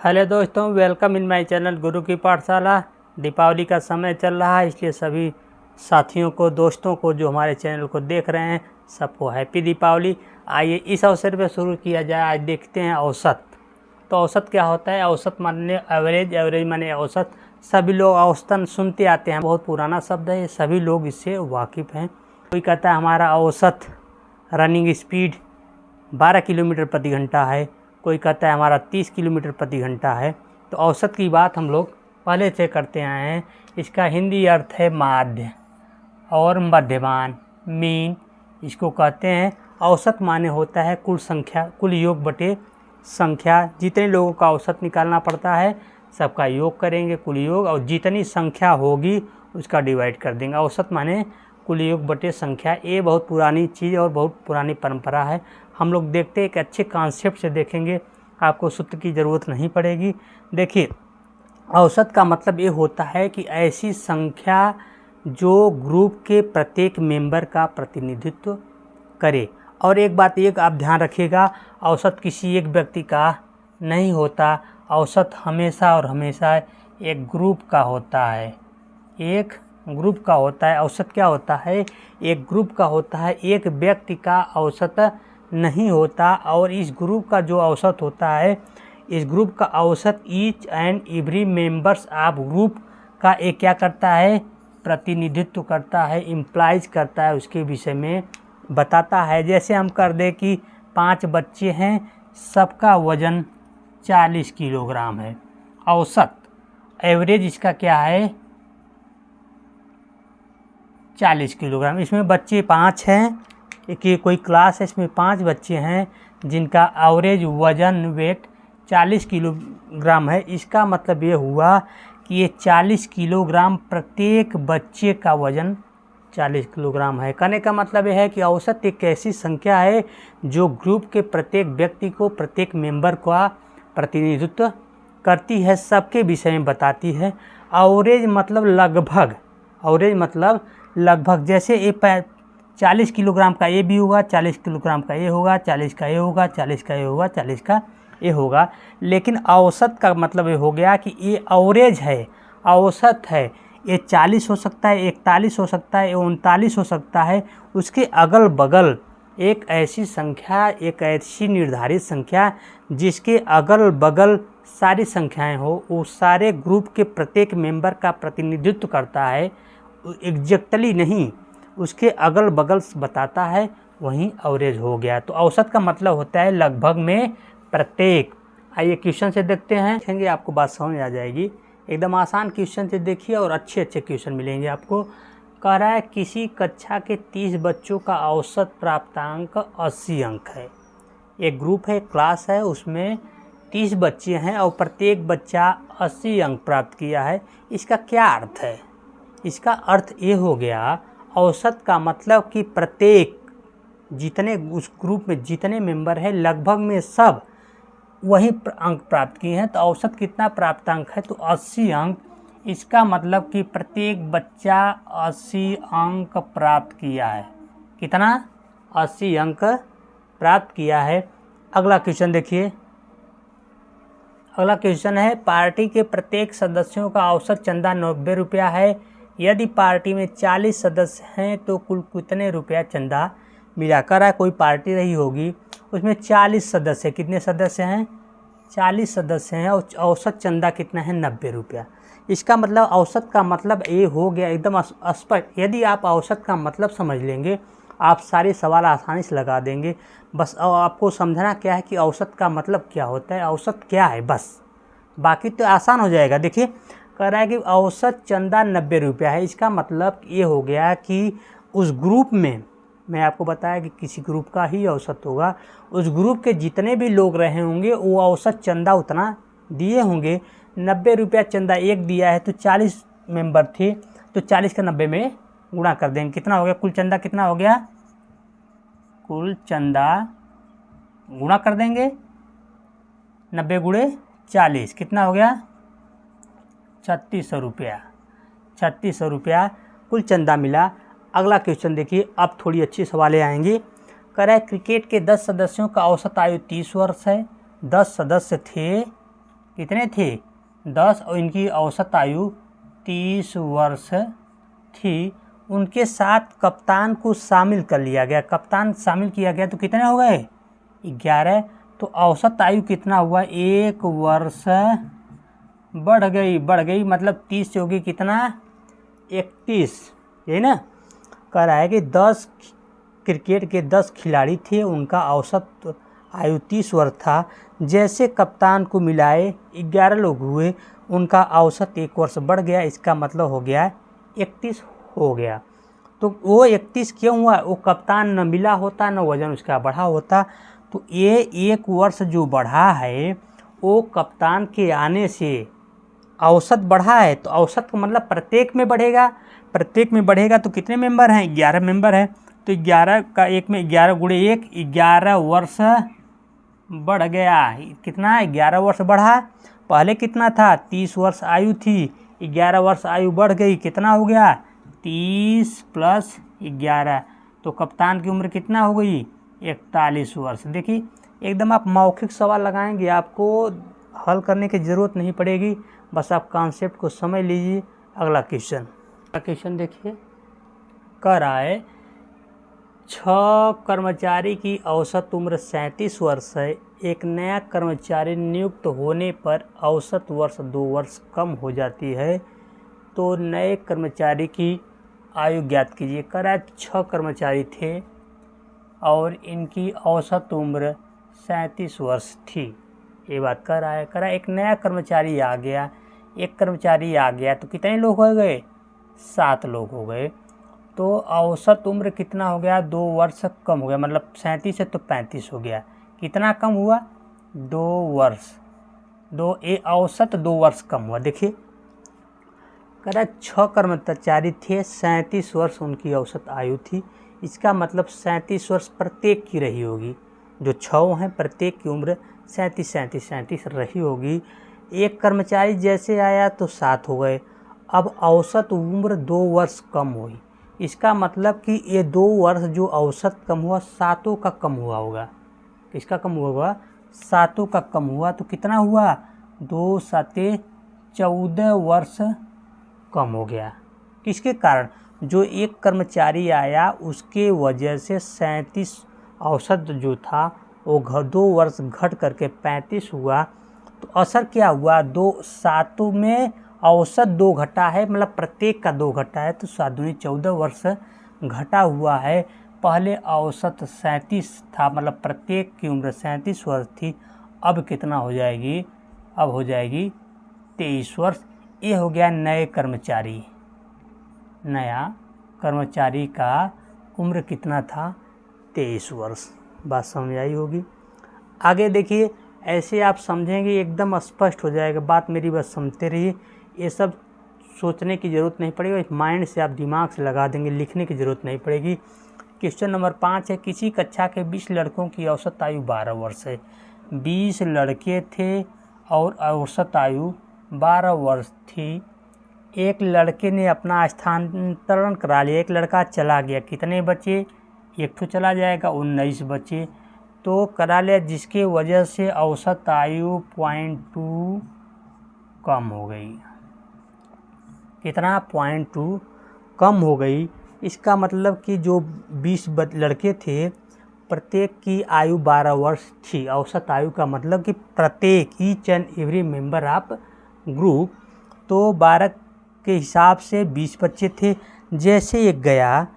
Hello दोस्तों, welcome in my channel गुरु की पाठशाला। दीपावली का समय चल रहा है, इसलिए सभी साथियों को, दोस्तों को जो हमारे चैनल को देख रहे हैं, सबको हैप्पी दीपावली। आइए इस अवसर पर शुरू किया जाए। आज देखते हैं औसत। तो औसत क्या होता है? औसत माने एवरेज, एवरेज माने औसत। सभी लोग औसतन सुनते आते हैं, बहुत पुराना शब्द है, सभी लोग इससे वाकिफ़ हैं। कोई कहता है हमारा औसत रनिंग स्पीड 12 किलोमीटर प्रति घंटा है, कोई कहता है हमारा 30 किलोमीटर प्रति घंटा है। तो औसत की बात हम लोग पहले से करते आए हैं। इसका हिंदी अर्थ है माध्य और मध्यमान, मीन इसको कहते हैं। औसत माने होता है कुल संख्या, कुल योग बटे संख्या। जितने लोगों का औसत निकालना पड़ता है, सबका योग करेंगे, कुल योग, और जितनी संख्या होगी उसका डिवाइड कर देंगे। औसत माने कुल योग बटे संख्या। ये बहुत पुरानी चीज़ और बहुत पुरानी परंपरा है। हम लोग देखते हैं कि अच्छे कॉन्सेप्ट से देखेंगे, आपको सूत्र की ज़रूरत नहीं पड़ेगी। देखिए, औसत का मतलब ये होता है कि ऐसी संख्या जो ग्रुप के प्रत्येक मेंबर का प्रतिनिधित्व करे। और एक बात एक आप ध्यान रखिएगा, औसत किसी एक व्यक्ति का नहीं होता। औसत हमेशा और हमेशा एक ग्रुप का होता है, एक ग्रुप का होता है। औसत क्या होता है? एक ग्रुप का होता है, एक व्यक्ति का औसत नहीं होता। और इस ग्रुप का जो औसत होता है, इस ग्रुप का औसत each and every members of group का एक क्या करता है? प्रतिनिधित्व करता है, इम्प्लाइज करता है, उसके विषय में बताता है। जैसे हम कर दे कि 5 बच्चे हैं, सबका वजन 40 किलोग्राम है। औसत एवरेज इसका क्या है? 40 किलोग्राम। इसमें बच्चे 5 हैं, कि कोई क्लास है, इसमें 5 बच्चे हैं जिनका एवरेज वजन वेट 40 किलोग्राम है। इसका मतलब ये हुआ कि ये 40 किलोग्राम, प्रत्येक बच्चे का वजन 40 किलोग्राम है। कहने का मतलब यह है कि औसत एक ऐसी संख्या है जो ग्रुप के प्रत्येक व्यक्ति को, प्रत्येक मेंबर का प्रतिनिधित्व करती है, सबके विषय में बताती है। एवरेज मतलब लगभग, एवरेज मतलब लगभग। जैसे ये 40 किलोग्राम का ये भी होगा, 40 किलोग्राम का ये होगा, 40 का ये होगा, 40 का ये होगा, 40 का ये होगा। लेकिन औसत का मतलब ये हो गया कि ये एवरेज है, औसत है। ये 40 हो सकता है, 41 हो सकता है, 39 हो सकता है। उसके अगल बगल एक ऐसी संख्या, एक ऐसी निर्धारित संख्या जिसके अगल बगल सारी संख्याएं हो, वो सारे ग्रुप के प्रत्येक मेंबर का प्रतिनिधित्व करता है। एग्जैक्टली नहीं, उसके अगल बगल बताता है, वहीं एवरेज हो गया। तो औसत का मतलब होता है लगभग में प्रत्येक। आइए क्वेश्चन से देखते हैं, देखेंगे आपको बात समझ आ जाएगी। एकदम आसान क्वेश्चन से देखिए और अच्छे अच्छे क्वेश्चन मिलेंगे आपको। कह रहा है किसी कक्षा के 30 बच्चों का औसत प्राप्तांक 80 अंक है। एक ग्रुप है, क्लास है, उसमें 30 बच्चे हैं और प्रत्येक बच्चा 80 अंक प्राप्त किया है। इसका क्या अर्थ है? इसका अर्थ ये हो गया, औसत का मतलब कि प्रत्येक, जितने उस ग्रुप में जितने मेंबर हैं, लगभग में सब वही अंक प्राप्त किए हैं। तो औसत कितना प्राप्तांक है? तो 80 अंक। इसका मतलब कि प्रत्येक बच्चा 80 अंक प्राप्त किया है। कितना? 80 अंक प्राप्त किया है। अगला क्वेश्चन देखिए। अगला क्वेश्चन है, पार्टी के प्रत्येक सदस्यों का औसत चंदा 90 रुपया है। यदि पार्टी में 40 सदस्य हैं तो कुल कितने रुपया चंदा मिला? कर रहा है कोई पार्टी रही होगी, उसमें 40 सदस्य, कितने सदस्य हैं? 40 सदस्य हैं, और औसत चंदा कितना है? 90 रुपया। इसका मतलब औसत का मतलब ये हो गया एकदम स्पष्ट। यदि आप औसत का मतलब समझ लेंगे, आप सारे सवाल आसानी से लगा देंगे। बस आपको समझना क्या है कि औसत का मतलब क्या होता है, औसत क्या है, बस बाकी तो आसान हो जाएगा। देखिए, कह रहा है कि औसत चंदा 90 रुपया है। इसका मतलब ये हो गया कि उस ग्रुप में, मैं आपको बताया कि किसी ग्रुप का ही औसत होगा, उस ग्रुप के जितने भी लोग रहे होंगे वो औसत चंदा उतना दिए होंगे। 90 रुपया चंदा एक दिया है, तो 40 मेंबर थे, तो 40 का 90 में गुणा कर देंगे। कितना हो गया? कुल चंदा कितना हो गया? कुल चंदा गुणा कर देंगे, 90 गुणे 40 कितना हो गया? 3600 रुपया। 3600 रुपया कुल चंदा मिला। अगला क्वेश्चन देखिए, अब थोड़ी अच्छी सवालें आएंगी। कह रहा है क्रिकेट के 10 सदस्यों का औसत आयु 30 वर्ष है। 10 सदस्य थे कितने थे 10 और इनकी औसत आयु 30 वर्ष थी। उनके साथ कप्तान को शामिल कर लिया गया, कप्तान शामिल किया गया तो कितने हो गए 11। तो औसत आयु कितना हुआ 1 वर्ष बढ़ गई मतलब 30 से होगी कितना 31, यही ना। कह रहा है कि 10 क्रिकेट के 10 खिलाड़ी थे, उनका औसत आयु 30 वर्ष था। जैसे कप्तान को मिलाए 11 लोग हुए, उनका औसत 1 वर्ष बढ़ गया, इसका मतलब हो गया 31 हो गया। तो वो 31 क्यों हुआ, वो कप्तान न मिला होता न वजन उसका बढ़ा होता। तो ये 1 वर्ष जो बढ़ा है वो कप्तान के आने से औसत बढ़ा है। तो औसत का मतलब प्रत्येक में बढ़ेगा, प्रत्येक में बढ़ेगा तो कितने मेंबर हैं 11 मेंबर हैं। तो 11 का 1 में 11 गुणे 1 11 वर्ष बढ़ गया। कितना 11 वर्ष बढ़ा, पहले कितना था 30 वर्ष आयु थी, 11 वर्ष आयु बढ़ गई, कितना हो गया 30 प्लस 11। तो कप्तान की उम्र कितना हो गई 41 वर्ष। देखिए एकदम आप मौखिक सवाल लगाएंगे, आपको हल करने की ज़रूरत नहीं पड़ेगी, बस आप कॉन्सेप्ट को समझ लीजिए। अगला क्वेश्चन देखिए, कह रहा है 6 कर्मचारी की औसत उम्र 37 वर्ष है। एक नया कर्मचारी नियुक्त होने पर औसत वर्ष 2 वर्ष कम हो जाती है, तो नए कर्मचारी की आयु ज्ञात कीजिए। कह रहा है 6 कर्मचारी थे और इनकी औसत उम्र 37 वर्ष थी, ये बात कह रहा है। एक नया कर्मचारी आ गया, एक कर्मचारी आ गया तो कितने लोग हो गए 7 लोग हो गए। तो औसत उम्र कितना हो गया 2 वर्ष कम हो गया, मतलब 37 है तो 35 हो गया। कितना कम हुआ 2 वर्ष, औसत 2 वर्ष कम हुआ। देखिए कह रहा है 6 कर्मचारी थे, 37 वर्ष उनकी औसत आयु थी। इसका मतलब 37 वर्ष प्रत्येक की रही होगी, जो 6 हैं प्रत्येक की उम्र 37 रही होगी। एक कर्मचारी जैसे आया तो 7 हो गए, अब औसत उम्र 2 वर्ष कम हुई। इसका मतलब कि ये 2 वर्ष जो औसत कम हुआ 7 का कम हुआ होगा। किसका कम हुआ होगा 7 का कम हुआ। तो कितना हुआ 2 7 14 वर्ष कम हो गया। किसके कारण, जो एक कर्मचारी आया उसके वजह से 37 औसत जो था वो 2 वर्ष घट करके 35 हुआ। तो असर क्या हुआ 7 में औसत 2 घटा है, मतलब प्रत्येक का 2 घटा है, तो 7 दूनी 14 वर्ष घटा हुआ है। पहले औसत 37 था, मतलब प्रत्येक की उम्र 37 वर्ष थी, अब कितना हो जाएगी, अब हो जाएगी 23 वर्ष। ये हो गया नए कर्मचारी, नया कर्मचारी का उम्र कितना था 23 वर्ष। बात समझ आई होगी। आगे देखिए, ऐसे आप समझेंगे एकदम स्पष्ट हो जाएगा बात, मेरी बस समझते रहिए। ये सब सोचने की ज़रूरत नहीं पड़ेगी, माइंड से आप दिमाग से लगा देंगे, लिखने की ज़रूरत नहीं पड़ेगी। क्वेश्चन नंबर 5 है, किसी कक्षा के 20 लड़कों की औसत आयु 12 वर्ष है। 20 लड़के थे और औसत आयु 12 वर्ष थी। एक लड़के ने अपना स्थानांतरण करा लिया, एक लड़का चला गया, कितने बचे, एक तो चला जाएगा, 19 बचे। तो करा लिया, जिसके वजह से औसत आयु 0.2 कम हो गई। कितना 0.2 कम हो गई। इसका मतलब कि जो 20 लड़के थे प्रत्येक की आयु 12 वर्ष थी। औसत आयु का मतलब कि प्रत्येक each and every member of group, तो 12 के हिसाब से 20 बच्चे थे। जैसे एक गया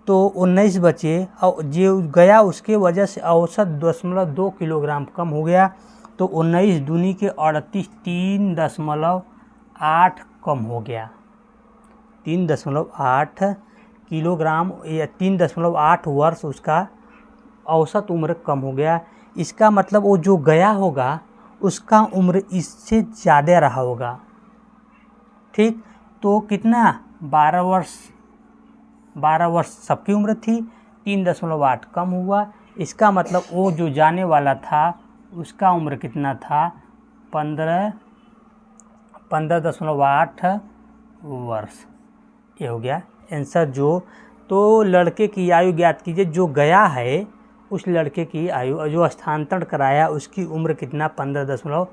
तो 19 बचे, और जो गया उसके वजह से औसत 0.2 किलोग्राम कम हो गया। तो 19 दूनी के 38, 3.8 कम हो गया, 3.8 किलोग्राम या 3.8 वर्ष उसका औसत उम्र कम हो गया। इसका मतलब वो जो गया होगा उसका उम्र इससे ज़्यादा रहा होगा। ठीक, तो कितना 12 वर्ष सबकी उम्र थी, 3.8 कम हुआ। इसका मतलब वो जो जाने वाला था उसका उम्र कितना था 15.8 वर्ष। ये हो गया आंसर। तो लड़के की आयु ज्ञात कीजिए, जो गया है उस लड़के की आयु, जो स्थानांतरण कराया उसकी उम्र कितना 15.8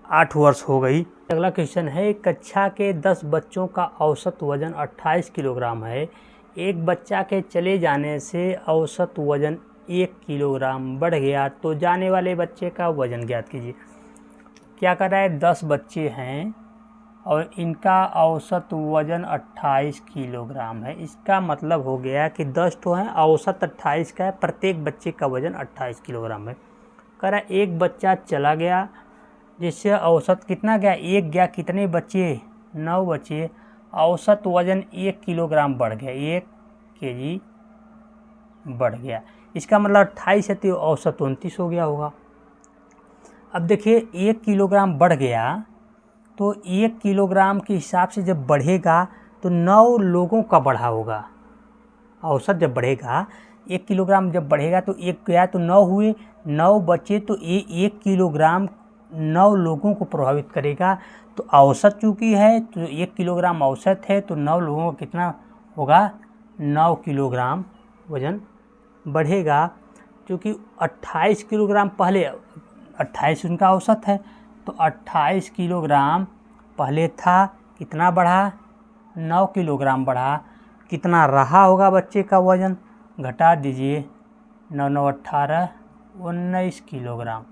8 वर्ष हो गई। अगला क्वेश्चन है, कक्षा के 10 बच्चों का औसत वजन 28 किलोग्राम है। एक बच्चा के चले जाने से औसत वजन 1 किलोग्राम बढ़ गया, तो जाने वाले बच्चे का वजन ज्ञात कीजिए। क्या कर रहा है, 10 बच्चे हैं और इनका औसत वजन 28 किलोग्राम है। इसका मतलब हो गया कि 10 तो हैं, औसत 28 का है, प्रत्येक बच्चे का वजन 28 किलोग्राम है। कह रहा है एक बच्चा चला गया जिससे औसत कितना गया, 1 गया, कितने बच्चे, 9 बच्चे, औसत वजन 1 किलोग्राम बढ़ गया, 1 केजी बढ़ गया। इसका मतलब 28 है तो औसत 29 हो गया होगा। अब देखिए 1 किलोग्राम बढ़ गया तो 1 किलोग्राम के हिसाब से जब बढ़ेगा तो 9 लोगों का बढ़ा होगा। औसत जब बढ़ेगा 1 किलोग्राम जब बढ़ेगा तो 1 गया तो 9 हुए, 9 बचे तो ये 1 किलोग्राम 9 लोगों को प्रभावित करेगा। तो औसत चूँकि है तो 1 किलोग्राम औसत है तो 9 लोगों का कितना होगा, 9 किलोग्राम वजन बढ़ेगा। क्योंकि 28 किलोग्राम पहले, 28 उनका औसत है तो 28 किलोग्राम पहले था, कितना बढ़ा, 9 किलोग्राम बढ़ा। कितना रहा होगा बच्चे का वजन, घटा दीजिए, 9 9 18 19 किलोग्राम।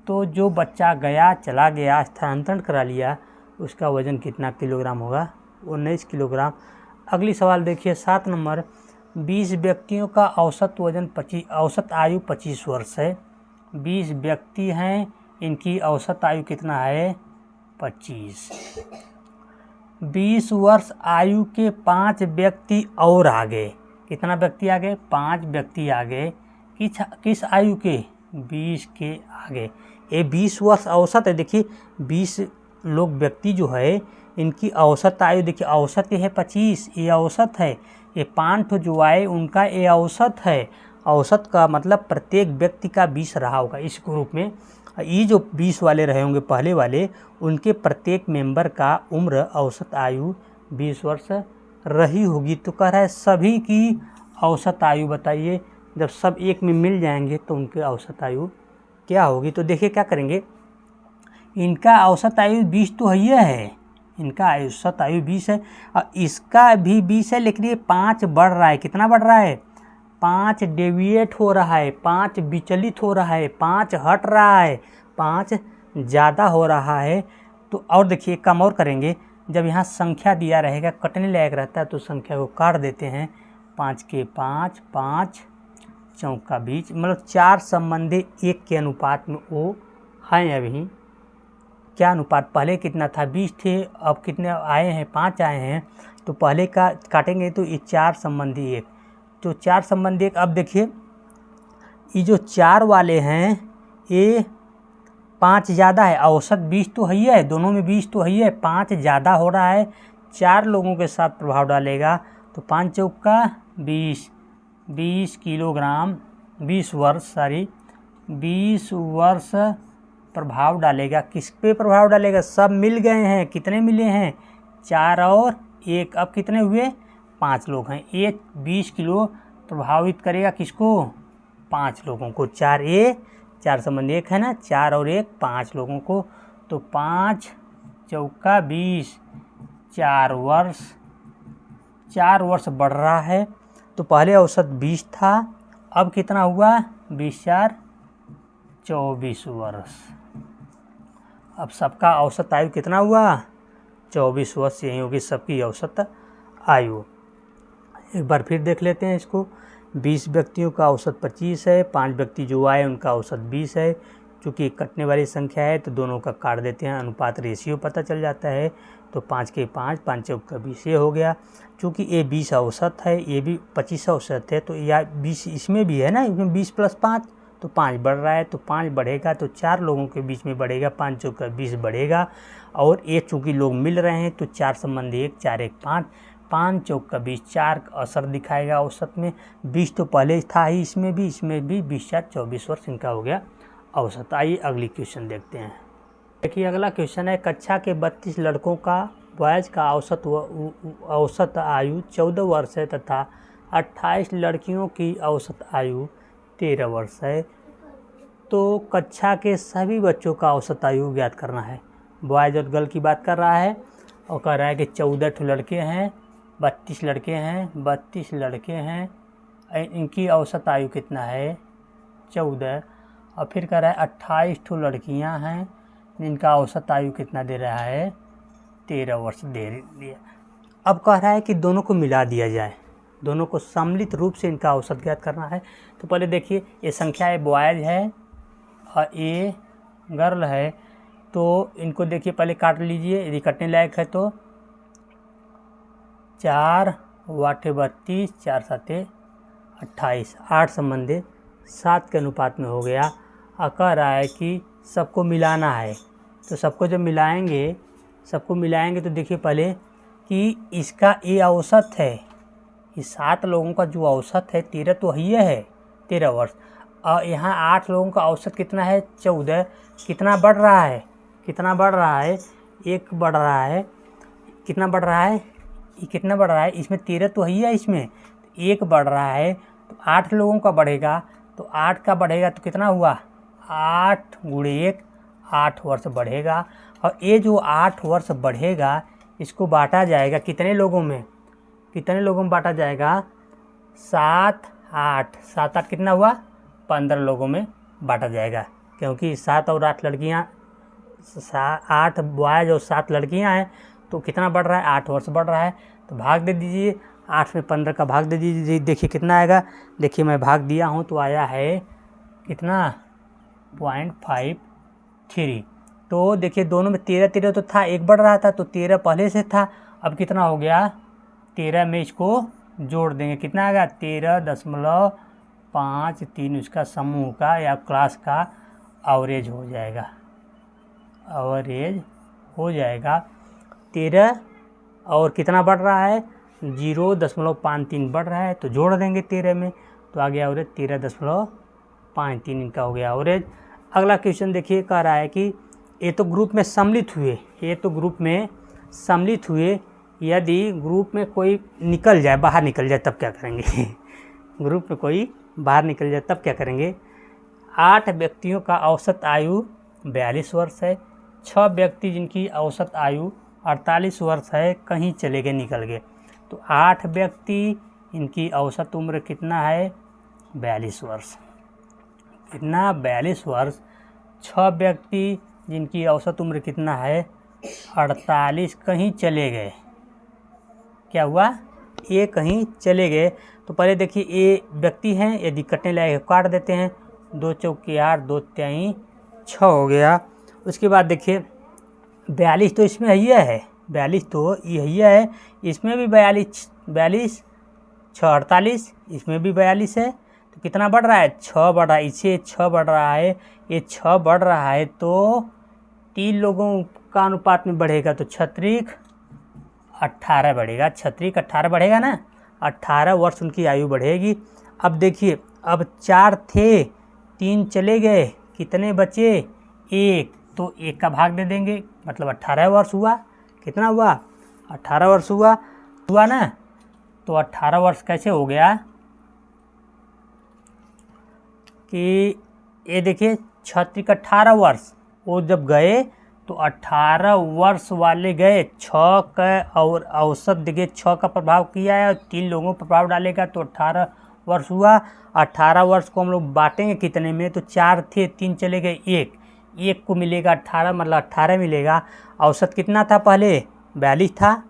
तो जो बच्चा गया, चला गया, स्थानांतरण करा लिया, उसका वजन कितना किलोग्राम होगा, 19 किलोग्राम। अगली सवाल देखिए 7 नंबर, 20 व्यक्तियों का औसत वजन 25, औसत आयु 25 वर्ष है। 20 व्यक्ति हैं, इनकी औसत आयु कितना है, 25। 20 वर्ष आयु के 5 व्यक्ति और आगे, कितना व्यक्ति आगे, 5 व्यक्ति आगे, किस आयु के, 20 के आगे। ये 20 वर्ष औसत है। देखिए 20 लोग व्यक्ति जो है इनकी औसत आयु देखिए, औसत ये है 25, ये औसत है। ये 5 जो आए उनका ये औसत है। औसत का मतलब प्रत्येक व्यक्ति का 20 रहा होगा इस ग्रुप में। ये जो 20 वाले रहे होंगे पहले वाले, उनके प्रत्येक मेंबर का उम्र औसत आयु 20 वर्ष रही होगी। तो कह रहा है सभी की औसत आयु बताइए। जब सब एक में मिल जाएंगे तो उनकी औसत आयु क्या होगी। तो देखिए क्या करेंगे, इनका औसत आयु 20 तो है, इनका औसत आयु 20 है और इसका भी 20 है, लेकिन ये 5 बढ़ रहा है। कितना बढ़ रहा है, 5 डेविएट हो रहा है, 5 विचलित हो रहा है, 5 हट रहा है, 5 ज़्यादा हो रहा है। तो और देखिए कम और करेंगे, जब यहाँ संख्या दिया रहेगा, कटने लायक रहता है तो संख्या को काट देते हैं। 5 के 5, 5 चौका 20, मतलब 4 संबंधी 1 के अनुपात में वो हैं। अभी क्या अनुपात, पहले कितना था, 20 थे, अब कितने आए हैं, 5 आए हैं। तो पहले का काटेंगे तो ये 4 संबंधी 1, तो 4 संबंधी 1। अब देखिए ये जो 4 वाले हैं ये 5 ज़्यादा है, औसत 20 तो है, दोनों में 20 तो है, 5 ज़्यादा हो रहा है, 4 लोगों के साथ प्रभाव डालेगा। तो 5 चौका 20, 20 किलोग्राम, 20 वर्ष प्रभाव डालेगा। किस पे प्रभाव डालेगा, सब मिल गए हैं, कितने मिले हैं, 4 और 1, अब कितने हुए, 5 लोग हैं। ये 20 किलो प्रभावित करेगा किसको, 5 लोगों को। 4 संबंध 1 है ना, 4 और 1 5 लोगों को। तो 5 चौका 20, 4 वर्ष बढ़ रहा है। तो पहले औसत 20 था, अब कितना हुआ, 20 4 24 वर्ष। अब सबका औसत आयु कितना हुआ, 24 वर्ष, यही होगी सबकी औसत आयु। एक बार फिर देख लेते हैं इसको। 20 व्यक्तियों का औसत 25 है, 5 व्यक्ति जो आए उनका औसत 20 है। चूँकि कटने वाली संख्या है तो दोनों का काट देते हैं, अनुपात रेशियो पता चल जाता है। तो 5 के 5, 5 चौका 20 ये हो गया। चूँकि ये 20 औसत है, ये भी 25 औसत है, तो या 20 इसमें भी है ना, इसमें 20 + 5 तो 5 बढ़ रहा है। तो 5 बढ़ेगा तो 4 लोगों के बीच में बढ़ेगा, 5 चौका 20 बढ़ेगा। और ये चूँकि लोग मिल रहे हैं तो 4 संबंधी 1, 4 1 5, 5 चौका 20, 4 असर दिखाएगा औसत में। 20 तो पहले था ही, इसमें भी 20 4 24 वर्ष इनका हो गया औसत। आइए अगली क्वेश्चन देखते हैं। देखिए अगला क्वेश्चन है, कक्षा के 32 लड़कों का बॉयज़ का औसत आयु 14 वर्ष है तथा 28 लड़कियों की औसत आयु 13 वर्ष है। तो कक्षा के सभी बच्चों का औसत आयु ज्ञात करना है। बॉयज़ और गर्ल की बात कर रहा है और कह रहा है कि 14 लड़के हैं, 32 लड़के हैं, 32 लड़के हैं, इनकी औसत आयु कितना है 14। और फिर कह रहा है 28 लड़कियां हैं जिनका औसत आयु कितना दे रहा है 13 वर्ष दे दिया। अब कह रहा है कि दोनों को मिला दिया जाए, दोनों को सम्मिलित रूप से इनका औसत ज्ञात करना है। तो पहले देखिए ये संख्या है बॉयज़ है और ये गर्ल है, तो इनको देखिए पहले काट लीजिए, यदि कटने लायक है तो 4 वाटे 32, 4 साते 28, 8 संबंधित 7 के अनुपात में हो गया। और कह रहा है कि सबको मिलाना है, तो सबको जब मिलाएंगे तो देखिए पहले कि इसका ये औसत है, इस 7 लोगों का जो औसत है 13 तो ही है 13 वर्ष, और यहाँ 8 लोगों का औसत कितना है 14। कितना बढ़ रहा है, कितना बढ़ रहा है, एक बढ़ रहा है, कितना बढ़ रहा है, ये कितना बढ़ रहा है, इसमें 13 तो ही है, इसमें एक बढ़ रहा है, तो 8 लोगों का बढ़ेगा, तो 8 का बढ़ेगा तो कितना हुआ 8 गुणे 1 8 वर्ष बढ़ेगा। और ये जो 8 वर्ष बढ़ेगा इसको बांटा जाएगा कितने लोगों में, कितने लोगों में बांटा जाएगा 7 8, 7 8 कितना हुआ 15 लोगों में बांटा जाएगा, क्योंकि 7 और 8 लड़कियाँ, 8 बॉयज़ और 7 लड़कियाँ हैं, तो कितना बढ़ रहा है 8 वर्ष बढ़ रहा है। तो भाग दे दीजिए, 8 में 15 का भाग दे दीजिए, देखिए कितना आएगा। देखिए मैं भाग दिया हूँ तो आया है कितना 0.53। तो देखिए दोनों में 13 तो था, एक बढ़ रहा था, तो 13 पहले से था, अब कितना हो गया 13 में इसको जोड़ देंगे, कितना आएगा 13.53 उसका समूह का या क्लास का एवरेज हो जाएगा, एवरेज हो जाएगा 13। और कितना बढ़ रहा है 0.53 बढ़ रहा है, तो जोड़ देंगे 13 में, तो आ गया एवरेज 13.53 इनका हो गया एवरेज। अगला क्वेश्चन देखिए, कह रहा है कि ये तो ग्रुप में सम्मिलित हुए, ये तो ग्रुप में सम्मिलित हुए, यदि ग्रुप में कोई निकल जाए, बाहर निकल जाए तब क्या करेंगे ग्रुप में कोई बाहर निकल जाए तब क्या करेंगे। 8 व्यक्तियों का औसत आयु 42 वर्ष है, 6 व्यक्ति जिनकी औसत आयु 48 वर्ष है कहीं चले गए, निकल गए, तो 8 व्यक्ति इनकी औसत उम्र कितना है 42 वर्ष, कितना 42 वर्ष। 6 व्यक्ति जिनकी औसत उम्र कितना है 48 कहीं चले गए, क्या हुआ ये कहीं चले गए। तो पहले देखिए ये व्यक्ति हैं, यदि कटने लायक काट देते हैं, 2 चौके 8, 2 तिहाई 6 हो गया। उसके बाद देखिए 42 तो इसमें है, 42 तो ये है, इसमें भी 42 6 48, इसमें भी 42 है, तो कितना बढ़ रहा है 6 बढ़ रहा है, इसे 6 बढ़ रहा है, ये 6 बढ़ रहा है, तो 3 लोगों का अनुपात में बढ़ेगा, तो 6 18 बढ़ेगा, 6 18 बढ़ेगा ना, 18 वर्ष उनकी आयु बढ़ेगी। अब देखिए अब 4 थे, 3 चले गए, कितने बचे 1, तो 1 का भाग दे देंगे, मतलब 18 वर्ष हुआ, कितना हुआ 18 वर्ष हुआ ना। तो 18 वर्ष कैसे हो गया कि ये देखिए 6 18 वर्ष, वो जब गए तो 18 वर्ष वाले गए, 6 का और औसत देखिए 6 का प्रभाव किया है और 3 लोगों पर प्रभाव डालेगा, तो 18 वर्ष हुआ। 18 वर्ष को हम लोग बांटेंगे कितने में, तो 4 थे, 3 चले गए, 1 को मिलेगा 18, मतलब 18 मिलेगा। औसत कितना था पहले 42 था,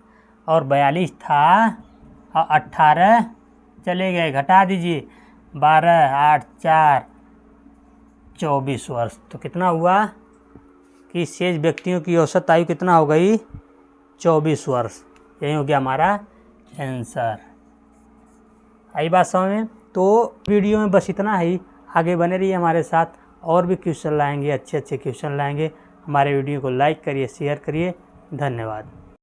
और 42 था और 18 चले गए, घटा दीजिए 12 8 4 24 वर्ष, तो कितना हुआ कि शेष व्यक्तियों की औसत आयु कितना हो गई 24 वर्ष। यही हो गया हमारा आंसर। आई बात समझ में। तो वीडियो में बस इतना ही, आगे बने रहिए हमारे साथ, और भी क्वेश्चन लाएंगे, अच्छे क्वेश्चन लाएंगे। हमारे वीडियो को लाइक करिए, शेयर करिए, धन्यवाद।